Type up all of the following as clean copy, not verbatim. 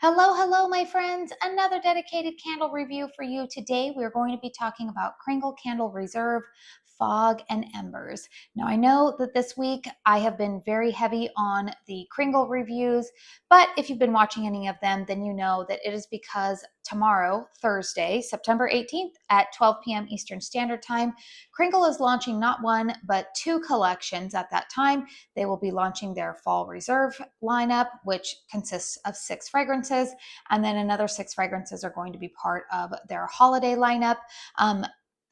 Hello, hello, my friends. Another dedicated candle review for you. Today, we're going to be talking about Kringle Candle Reserve, Fog, and Embers. Now, I know that this week I have been very heavy on the Kringle reviews, but if you've been watching any of them, then you know that it is because tomorrow, Thursday, September 18th at 12 p.m. Eastern Standard Time, Kringle is launching not one, but two collections at that time. They will be launching their Fall Reserve lineup, which consists of 6 fragrances, and then another 6 fragrances are going to be part of their holiday lineup.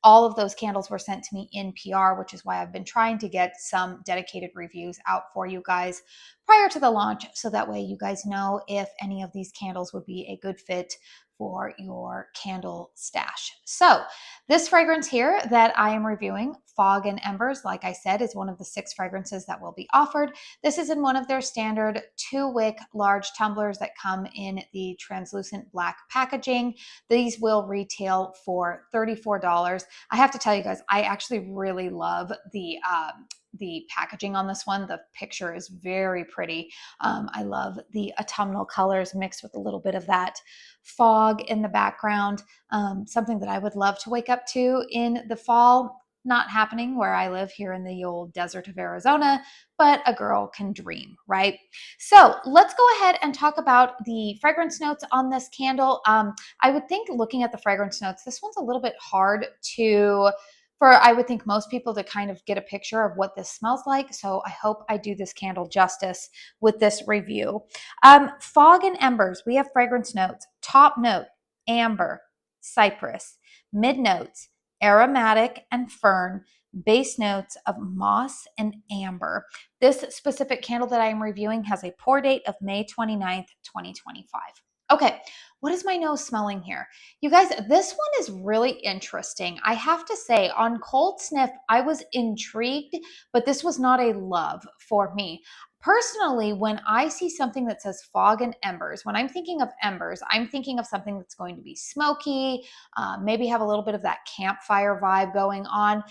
All of those candles were sent to me in PR, which is why I've been trying to get some dedicated reviews out for you guys prior to the launch, so that way you guys know if any of these candles would be a good fit for your candle stash. So this fragrance here that I am reviewing, Fog and Embers, like I said, is one of the 6 fragrances that will be offered. This is in one of their standard 2-wick large tumblers that come in the translucent black packaging. These will retail for $34. I have to tell you guys, I actually really love the packaging on this one. The picture is very pretty. I love the autumnal colors mixed with a little bit of that fog in the background. Something that I would love to wake up to in the fall. Not happening where I live here in the old desert of Arizona, but a girl can dream, right? So let's go ahead and talk about the fragrance notes on this candle. I would think, looking at the fragrance notes, this one's a little bit hard for I would think most people to kind of get a picture of what this smells like. So I hope I do this candle justice with this review. Fog and Embers, we have fragrance notes. Top note, amber, cypress. Mid notes, aromatic and fern. Base notes of moss and amber. This specific candle that I am reviewing has a pour date of May 29th, 2025. Okay, what is my nose smelling here? You guys, this one is really interesting. I have to say, on cold sniff, I was intrigued, but this was not a love for me. Personally, when I see something that says fog and embers, when I'm thinking of embers, I'm thinking of something that's going to be smoky, maybe have a little bit of that campfire vibe going on.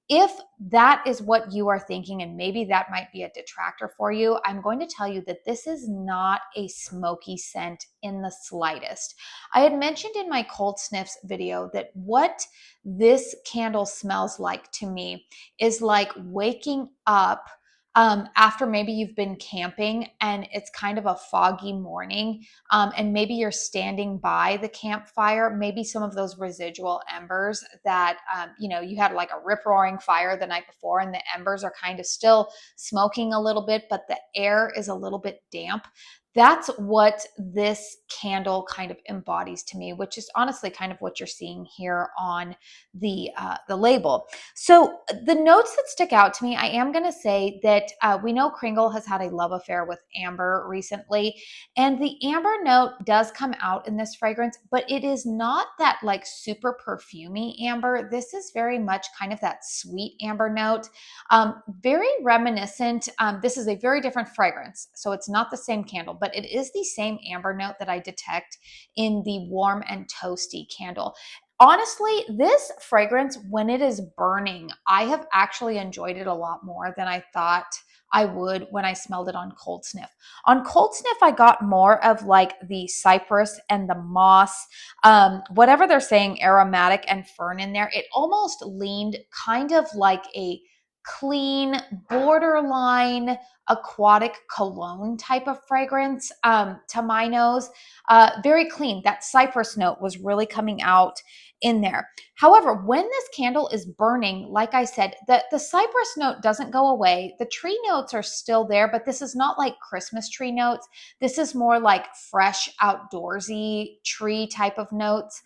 If that is what you are thinking, and maybe that might be a detractor for you, I'm going to tell you that this is not a smoky scent in the slightest. I had mentioned in my cold sniffs video that what this candle smells like to me is like waking up after maybe you've been camping and it's kind of a foggy morning, and maybe you're standing by the campfire, maybe some of those residual embers that, you had like a rip roaring fire the night before and the embers are kind of still smoking a little bit, but the air is a little bit damp. That's what this candle kind of embodies to me, which is honestly kind of what you're seeing here on the label. So the notes that stick out to me, I am going to say that we know Kringle has had a love affair with amber recently, and the amber note does come out in this fragrance, but it is not that like super perfumey amber. This is very much kind of that sweet amber note, very reminiscent. This is a very different fragrance, so it's not the same candle, but it is the same amber note that I detect in the warm and toasty candle. Honestly, this fragrance, when it is burning, I have actually enjoyed it a lot more than I thought I would when I smelled it on cold sniff. On cold sniff, I got more of like the cypress and the moss, whatever they're saying, aromatic and fern in there. It almost leaned kind of like a clean, borderline aquatic cologne type of fragrance to my nose. Very clean. That cypress note was really coming out in there. However, when this candle is burning, like I said, the cypress note doesn't go away. The tree notes are still there, but this is not like Christmas tree notes. This is more like fresh, outdoorsy tree type of notes.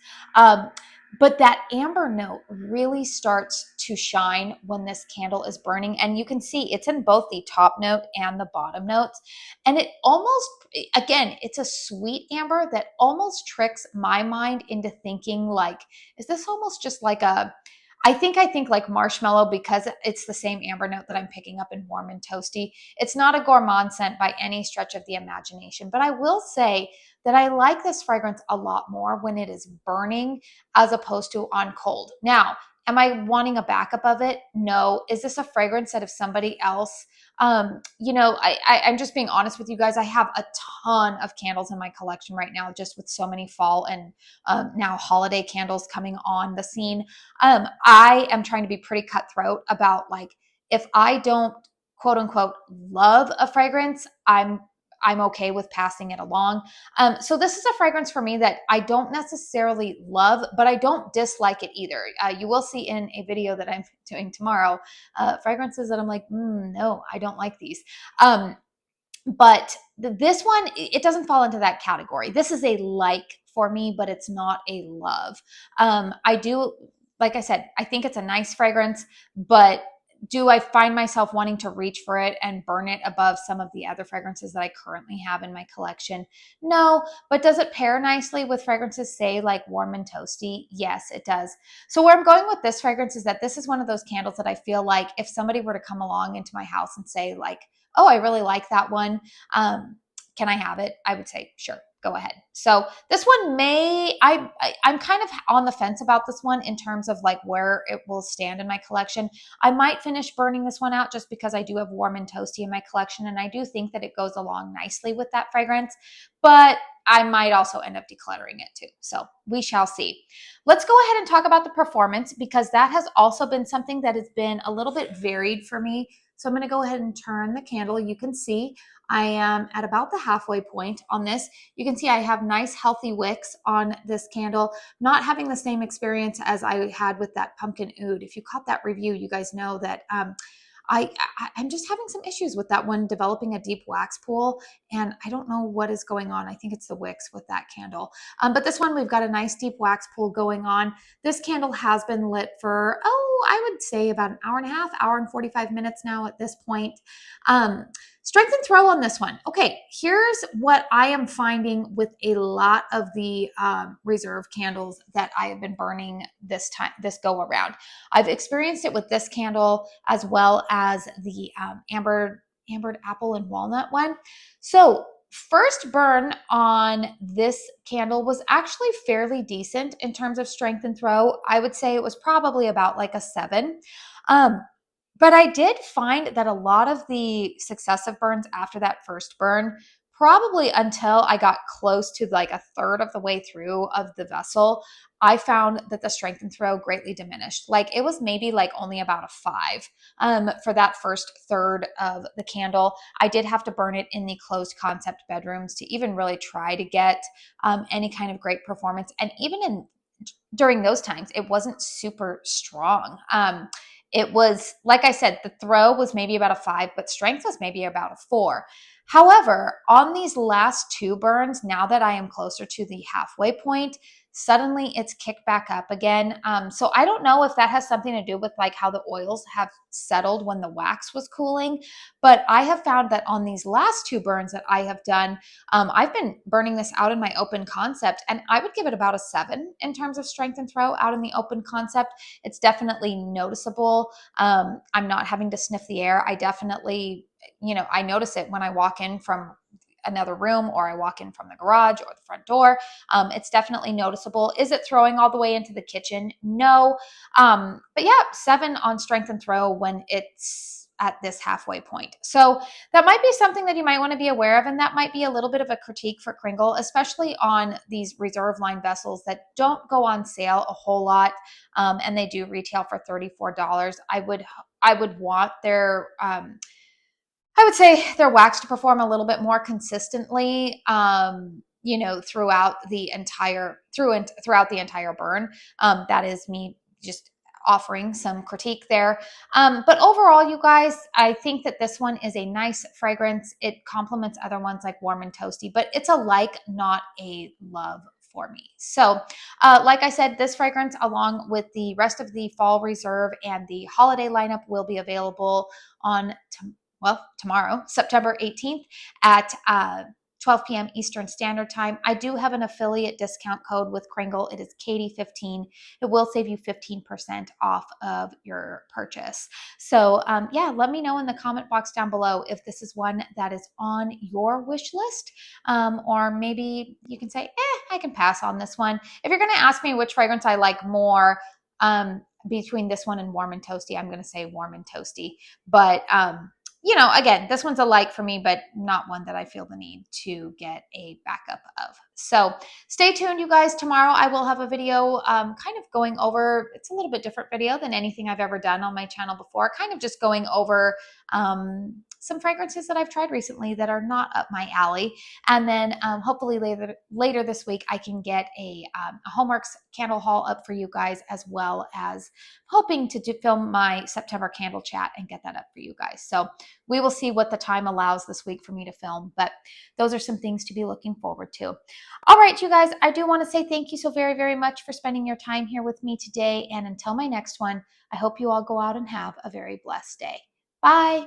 But that amber note really starts to shine when this candle is burning. And you can see it's in both the top note and the bottom notes. And it almost, again, it's a sweet amber that almost tricks my mind into thinking like, is this almost just like I think like marshmallow, because it's the same amber note that I'm picking up in warm and toasty. It's not a gourmand scent by any stretch of the imagination, but I will say that I like this fragrance a lot more when it is burning as opposed to on cold. Now, Am I wanting a backup of it? No. Is this a fragrance that if somebody else, I'm just being honest with you guys. I have a ton of candles in my collection right now, just with so many fall and now holiday candles coming on the scene. I am trying to be pretty cutthroat about, like, if I don't quote unquote love a fragrance, I'm okay with passing it along. So this is a fragrance for me that I don't necessarily love, but I don't dislike it either. You will see in a video that I'm doing tomorrow, fragrances that I'm like, no, I don't like these. But this one, it doesn't fall into that category. This is a like for me, but it's not a love. I do, like I said, I think it's a nice fragrance, but do I find myself wanting to reach for it and burn it above some of the other fragrances that I currently have in my collection? No. But does it pair nicely with fragrances, say, like warm and toasty? Yes, it does. So where I'm going with this fragrance is that this is one of those candles that I feel like if somebody were to come along into my house and say, like, oh, I really like that one. Can I have it? I would say, sure, go ahead. So this one I'm kind of on the fence about this one in terms of like where it will stand in my collection. I might finish burning this one out just because I do have warm and toasty in my collection. And I do think that it goes along nicely with that fragrance, but I might also end up decluttering it too. So we shall see. Let's go ahead and talk about the performance, because that has also been something that has been a little bit varied for me. So I'm going to go ahead and turn the candle. You can see I am at about the halfway point on this. You can see I have nice healthy wicks on this candle, not having the same experience as I had with that pumpkin oud. If you caught that review, you guys know that I'm just having some issues with that one developing a deep wax pool, and I don't know what is going on. I think it's the wicks with that candle. But this one, we've got a nice deep wax pool going on. This candle has been lit for, I would say about an hour and a half, hour and 45 minutes now at this point. Strength and throw on this one. Okay, here's what I am finding with a lot of the reserve candles that I have been burning this go around. I've experienced it with this candle as well as the ambered apple and walnut one. So first burn on this candle was actually fairly decent in terms of strength and throw. I would say it was probably about like a 7. But I did find that a lot of the successive burns after that first burn, probably until I got close to like a third of the way through of the vessel, I found that the strength and throw greatly diminished. Like it was maybe like only about a 5 for that first third of the candle. I did have to burn it in the closed concept bedrooms to even really try to get any kind of great performance. And even during those times, it wasn't super strong. It was, like I said, the throw was maybe about a 5, but strength was maybe about a 4. However, on these last 2 burns, now that I am closer to the halfway point, suddenly it's kicked back up again. So I don't know if that has something to do with like how the oils have settled when the wax was cooling, but I have found that on these last 2 burns that I have done, I've been burning this out in my open concept, and I would give it about a 7 in terms of strength and throw out in the open concept. It's definitely noticeable. I'm not having to sniff the air. I definitely, I notice it when I walk in from another room or I walk in from the garage or the front door. It's definitely noticeable. Is it throwing all the way into the kitchen? No. But yeah, 7 on strength and throw when it's at this halfway point. So that might be something that you might want to be aware of. And that might be a little bit of a critique for Kringle, especially on these reserve line vessels that don't go on sale a whole lot. And they do retail for $34. I would want their, I would say their wax to perform a little bit more consistently, throughout the entire burn. That is me just offering some critique there. But overall, you guys, I think that this one is a nice fragrance. It complements other ones like warm and toasty, but it's a like, not a love for me. So like I said, this fragrance, along with the rest of the fall reserve and the holiday lineup, will be available on tomorrow, September 18th at 12 p.m. Eastern Standard Time. I do have an affiliate discount code with Kringle. It is Katie15. It will save you 15% off of your purchase. So let me know in the comment box down below if this is one that is on your wish list, or maybe you can say, I can pass on this one. If you're going to ask me which fragrance I like more, between this one and warm and toasty, I'm going to say warm and toasty. But you know, again, this one's a like for me, but not one that I feel the need to get a backup of. So stay tuned, you guys. Tomorrow I will have a video kind of going over, it's a little bit different video than anything I've ever done on my channel before, kind of just going over some fragrances that I've tried recently that are not up my alley. And then hopefully later this week, I can get a Homeworks candle haul up for you guys, as well as hoping to film my September candle chat and get that up for you guys. So we will see what the time allows this week for me to film, but those are some things to be looking forward to. All right, you guys, I do want to say thank you so very, very much for spending your time here with me today. And until my next one, I hope you all go out and have a very blessed day. Bye.